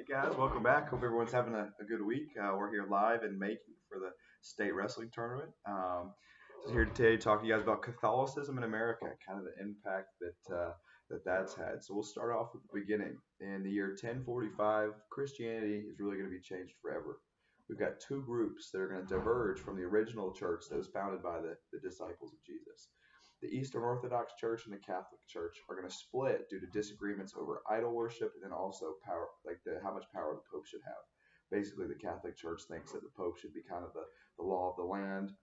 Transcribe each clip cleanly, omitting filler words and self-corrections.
Guys, welcome back. Hope everyone's having a good week. We're here live in Macon for the state wrestling tournament. So here today to talk to you guys about Catholicism in America, kind of the impact that's had. So we'll start off with the beginning. In the year 1045, Christianity is really going to be changed forever. We've got two groups that are going to diverge from the original church that was founded by the disciples of Jesus. The Eastern Orthodox Church and the Catholic Church are going to split due to disagreements over idol worship and then also power, like how much power the Pope should have. Basically, the Catholic Church thinks that the Pope should be kind of the law of the land,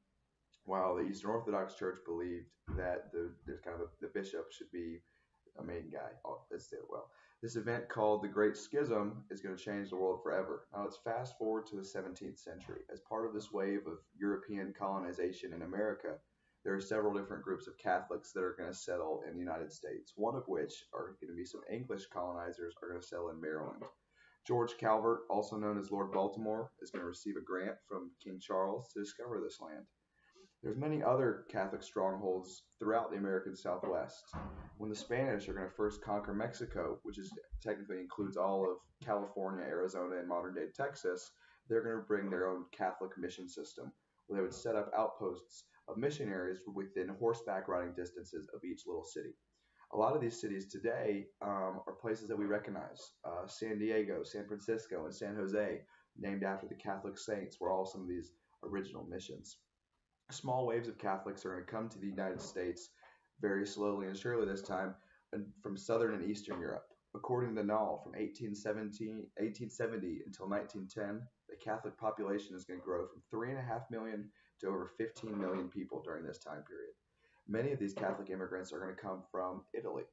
while the Eastern Orthodox Church believed that there's kind of the bishop should be a main guy. Let's say it well. This event called the Great Schism is going to change the world forever. Now let's fast forward to the 17th century. As part of this wave of European colonization in America, there are several different groups of Catholics that are going to settle in the United States, one of which are going to be some English colonizers are going to settle in Maryland. George Calvert, also known as Lord Baltimore, is going to receive a grant from King Charles to discover this land. There's many other Catholic strongholds throughout the American Southwest. When the Spanish are going to first conquer Mexico, which is technically includes all of California, Arizona, and modern-day Texas, they're going to bring their own Catholic mission system, where they would set up outposts of missionaries within horseback riding distances of each little city. A lot of these cities today are places that we recognize. San Diego, San Francisco, and San Jose, named after the Catholic saints, were all some of these original missions. Small waves of Catholics are going to come to the United States very slowly and surely this time from Southern and Eastern Europe. According to Nall, from 1870 until 1910, the Catholic population is going to grow from 3.5 million to over 15 million people during this time period. Many of these Catholic immigrants are going to come from Italy.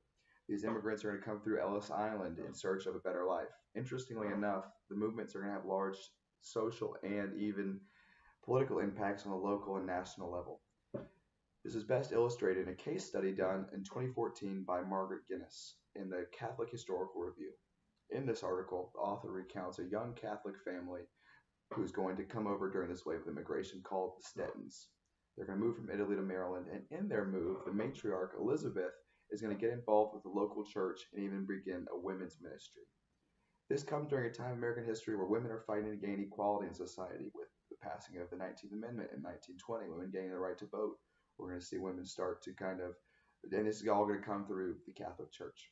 These immigrants are going to come through Ellis Island in search of a better life. Interestingly enough, the movements are going to have large social and even political impacts on the local and national level. This is best illustrated in a case study done in 2014 by Margaret Guinness in the Catholic Historical Review. In this article, the author recounts a young Catholic family who's going to come over during this wave of immigration called the Stettons. They're going to move from Italy to Maryland, and in their move, the matriarch Elizabeth is going to get involved with the local church and even begin a women's ministry. This comes during a time in American history where women are fighting to gain equality in society with the passing of the 19th Amendment in 1920, women gaining the right to vote. We're going to see women start to and this is all going to come through the Catholic Church.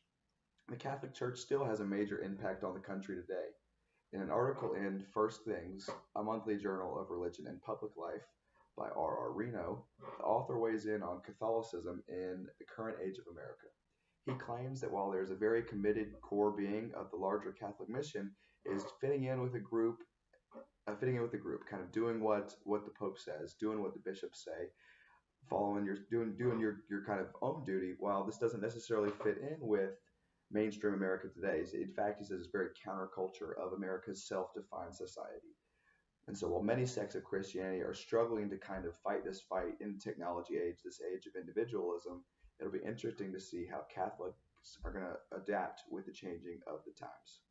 The Catholic Church still has a major impact on the country today. In an article in First Things, a monthly journal of religion and public life by R.R. Reno, the author weighs in on Catholicism in the current age of America. He claims that while there's a very committed core being of the larger Catholic mission, is fitting in with a group, kind of doing what the Pope says, doing what the bishops say, following doing your kind of own duty. While this doesn't necessarily fit in with mainstream America today, in fact, he says it's very counterculture of America's self-defined society. And so while many sects of Christianity are struggling to kind of fight this fight in the technology age, this age of individualism, it'll be interesting to see how Catholics are going to adapt with the changing of the times.